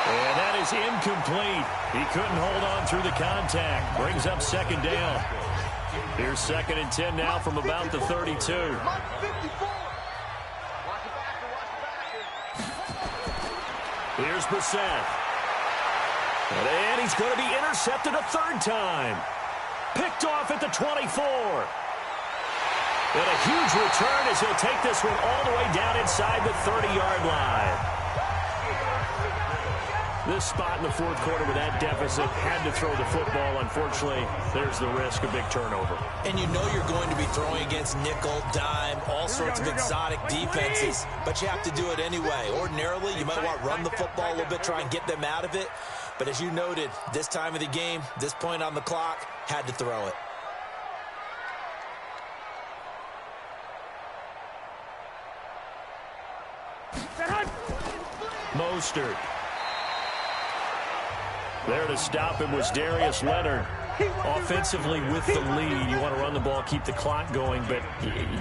And that is incomplete. He couldn't hold on through the contact. Brings up second down. Here's 2nd and 10 now from about the 32. Here's Brissett. And he's going to be intercepted a 3rd time. Picked off at the 24. And a huge return as he'll take this one all the way down inside the 30-yard line. This spot in the fourth quarter with that deficit, had to throw the football. Unfortunately, there's the risk of big turnover. And you know you're going to be throwing against nickel, dime, all sorts of exotic defenses, but you have to do it anyway. Ordinarily, you might want to run the football a little bit, try and get them out of it. But as you noted, this time of the game, this point on the clock, had to throw it. Mostert. There to stop him was Darius Leonard. Offensively with the lead, you want to run the ball, keep the clock going, but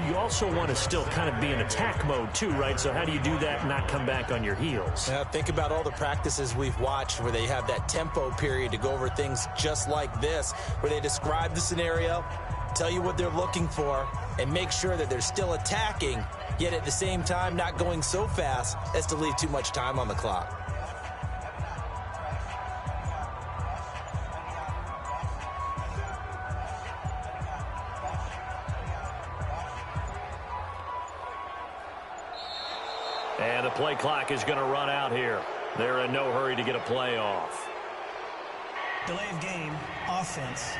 you also want to still kind of be in attack mode too, right? So how do you do that and not come back on your heels? Think about all the practices we've watched where they have that tempo period to go over things just like this, where they describe the scenario, tell you what they're looking for, and make sure that they're still attacking, yet at the same time not going so fast as to leave too much time on the clock. And the play clock is going to run out here. They're in no hurry to get a play off. Delay of game, offense.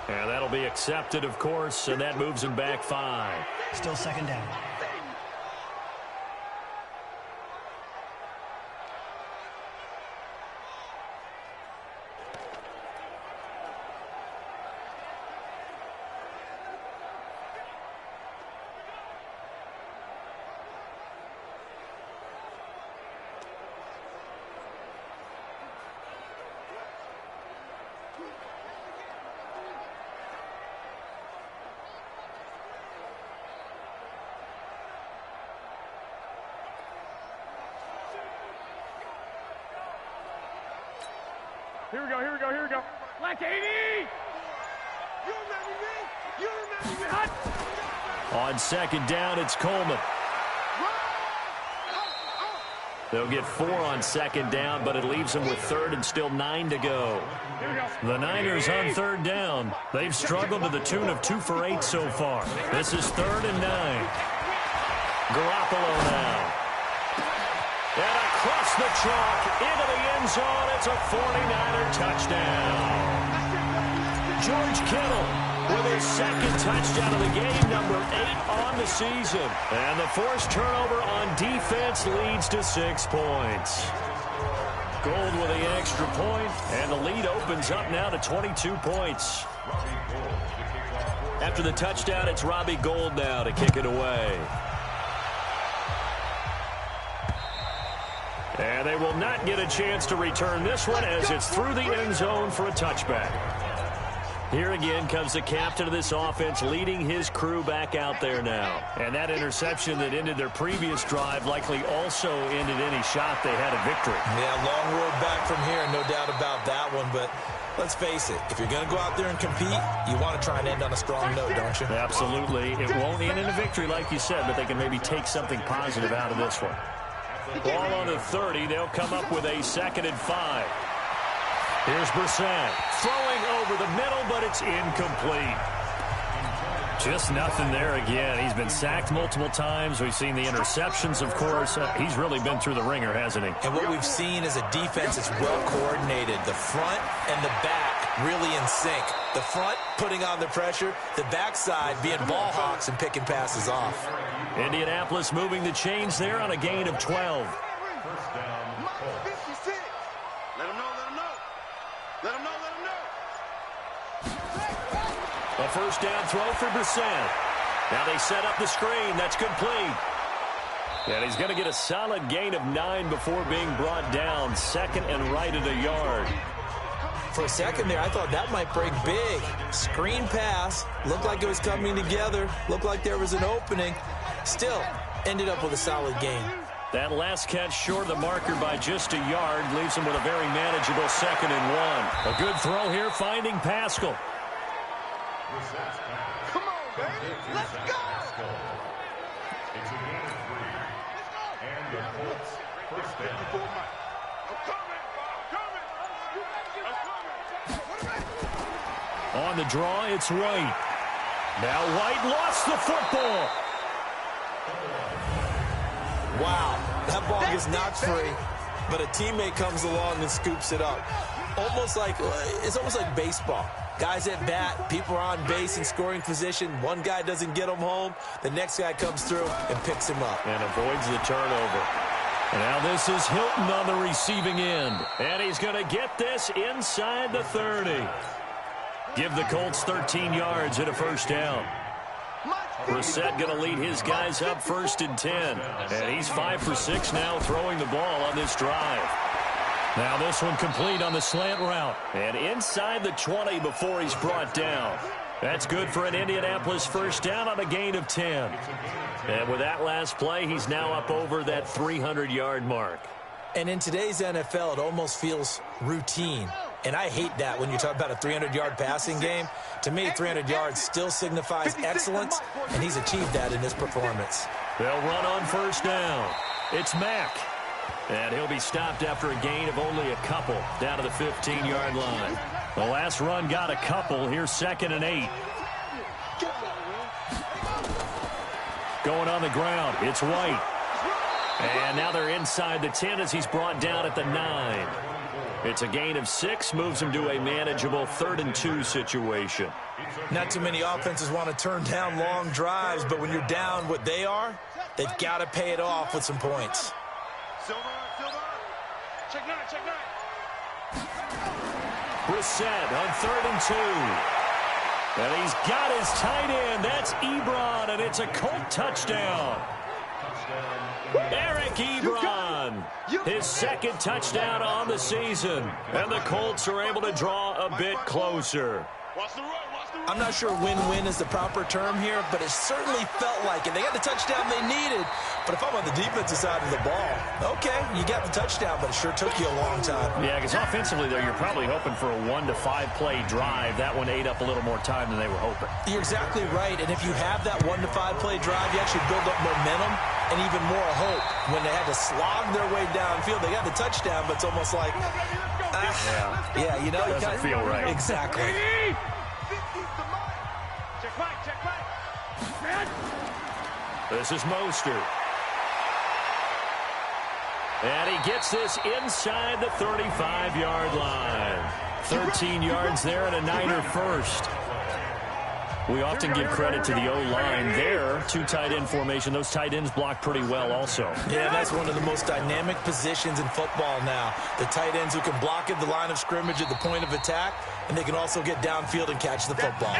And that'll be accepted, of course, and that moves him back 5. Still 2nd down. Here we go, here we go, here we go. Like 80! You remember me? You remember me? Hot! On second down, it's Coleman. They'll get 4 on second down, but it leaves them with third and still 9 to go. The Niners on third down. They've struggled to the tune of 2 for 8 so far. This is 3rd and 9. Garoppolo now. And across the chalk into the end zone. It's a 49er touchdown. George Kittle with his second touchdown of the game, number 8 on the season. And the forced turnover on defense leads to 6 points. Gold with the extra point, and the lead opens up now to 22 points. After the touchdown, it's Robbie Gould now to kick it away. And they will not get a chance to return this one as it's through the end zone for a touchback. Here again comes the captain of this offense leading his crew back out there now. And that interception that ended their previous drive likely also ended any shot they had at victory. Yeah, long road back from here, no doubt about that one. But let's face it, if you're going to go out there and compete, you want to try and end on a strong note, don't you? Absolutely. It won't end in a victory like you said, but they can maybe take something positive out of this one. Ball on the 30. They'll come up with a 2nd and 5. Here's Brissett throwing over the middle, but it's incomplete. Just nothing there again. He's been sacked multiple times. We've seen the interceptions, of course. He's really been through the ringer, hasn't he? And what we've seen is a defense that's well coordinated. The front and the back really in sync. The front putting on the pressure, the backside being ball hawks and picking passes off. Indianapolis moving the chains there on a gain of 12. A first down throw for Brissett. Now they set up the screen. That's complete. And he's going to get a solid gain of 9 before being brought down. 2nd and right at a yard. For a second there, I thought that might break big. Screen pass. Looked like it was coming together. Looked like there was an opening. Still, ended up with a solid gain. That last catch short of the marker by just a yard leaves him with a very manageable 2nd and 1. A good throw here, finding Pascal. Come on, baby. Let's go. It's a gain of 3. And the Colts first down. On the draw, it's White. Now White lost the football. Wow, that ball gets knocked free, but a teammate comes along and scoops it up. It's almost like baseball. Guys at bat, people are on base in scoring position. One guy doesn't get him home. The next guy comes through and picks him up. And avoids the turnover. And now this is Hilton on the receiving end. And he's going to get this inside the 30. Give the Colts 13 yards and a first down. Brissett going to lead his guys up 1st and 10. And he's 5 for 6 now throwing the ball on this drive. Now this one complete on the slant route. And inside the 20 before he's brought down. That's good for an Indianapolis first down on a gain of 10. And with that last play, he's now up over that 300-yard mark. And in today's NFL, it almost feels routine. And I hate that when you talk about a 300-yard passing game. To me, 300 yards still signifies excellence, and he's achieved that in his performance. They'll run on first down. It's Mack. And he'll be stopped after a gain of only a couple down to the 15-yard line. The last run got a couple. Here's 2nd and 8. Going on the ground, it's White. And now they're inside the 10 as he's brought down at the 9. It's a gain of 6, moves him to a manageable 3rd and 2 situation. Not too many offenses want to turn down long drives, but when you're down what they are, they've got to pay it off with some points. Check 9, check 9. Brissett on 3rd and 2. And he's got his tight end. That's Ebron, and it's a Colt touchdown. Eric Ebron, his 2nd touchdown on the season. And the Colts are able to draw a bit closer. I'm not sure win-win is the proper term here, but it certainly felt like it. They got the touchdown they needed, but if I'm on the defensive side of the ball, okay, you got the touchdown, but it sure took you a long time. Yeah, because offensively, though, you're probably hoping for a 1 to 5 play drive. That one ate up a little more time than they were hoping. You're exactly right, and if you have that 1 to 5 play drive, you actually build up momentum. and even more hope when they had to slog their way downfield. They got the touchdown, but it's almost like, yeah, you know. Doesn't feel right. Exactly. Check back. This is Mostert. And he gets this inside the 35-yard line. 13 yards there and a Niner first. We often give credit to the O-line there. Two tight end formation. Those tight ends block pretty well also. Yeah, that's one of the most dynamic positions in football now. The tight ends who can block at the line of scrimmage at the point of attack, and they can also get downfield and catch the football.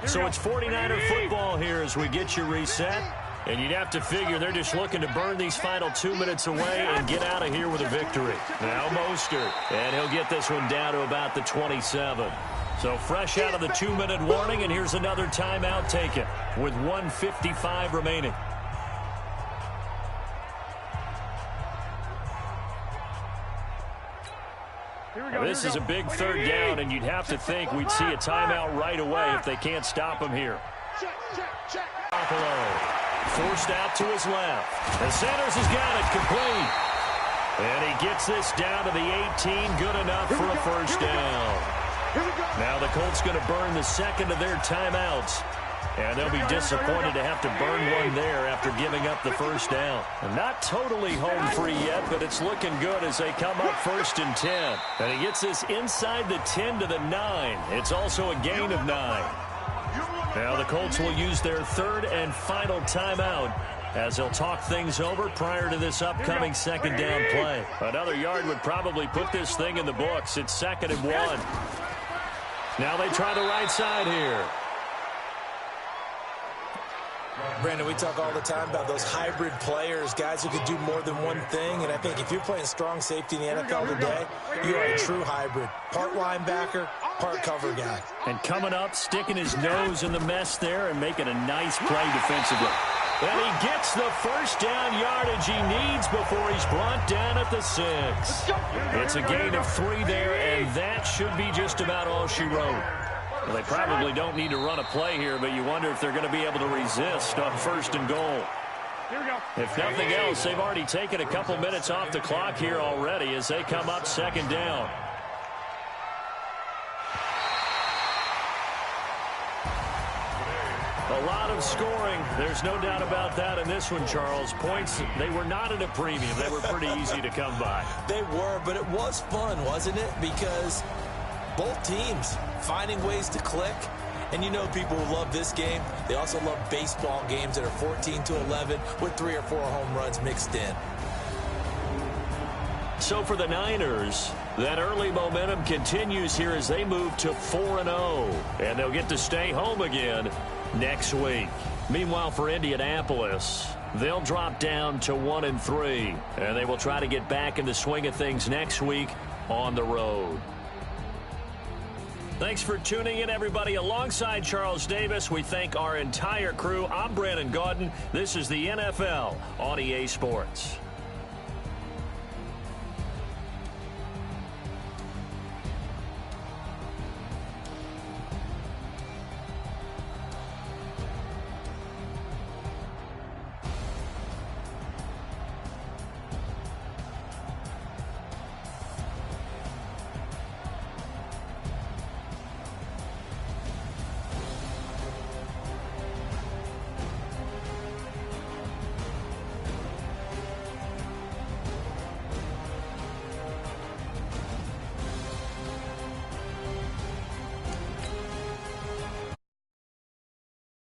So it's 49er football here as we get you reset. And you'd have to figure they're just looking to burn these final 2 minutes away and get out of here with a victory. Now Mostert, and he'll get this one down to about the 27. So fresh out of the 2-minute warning, and here's another timeout taken with 1:55 remaining. This is a big third down, and you'd have to think we'd see a timeout right away if they can't stop him here. Forced out to his left. And Sanders has got it complete. And he gets this down to the 18. Good enough for a first down. Now the Colts going to burn the second of their timeouts. And they'll be disappointed to have to burn one there after giving up the first down. And not totally home free yet, but it's looking good as they come up 1st and 10. And he gets this inside the 10 to the 9. It's also a gain of 9. Now the Colts will use their third and final timeout as they'll talk things over prior to this upcoming second down play. Another yard would probably put this thing in the books. It's 2nd and 1. Now they try the right side here. Brandon, we talk all the time about those hybrid players, guys who could do more than one thing. And I think if you're playing strong safety in the NFL today, you are a true hybrid. Part linebacker, part cover guy. And coming up, sticking his nose in the mess there and making a nice play defensively. And he gets the first down yardage he needs before he's brought down at the 6. It's a gain of 3 there, and that should be just about all she wrote. Well, they probably don't need to run a play here, but you wonder if they're going to be able to resist on 1st and goal. If nothing else, they've already taken a couple minutes off the clock here already as they come up 2nd down. A lot of scoring. There's no doubt about that in this one, Charles. Points, they were not at a premium. They were pretty easy to come by. They were, but it was fun, wasn't it? Because both teams finding ways to click. And you know people who love this game, they also love baseball games that are 14-11 with 3 or 4 home runs mixed in. So for the Niners, that early momentum continues here as they move to 4-0. And they'll get to stay home again next week. Meanwhile, for Indianapolis, they'll drop down to 1-3. And they will try to get back in the swing of things next week on the road. Thanks for tuning in, everybody. Alongside Charles Davis, we thank our entire crew. I'm Brandon Gaudin. This is the NFL on EA Sports.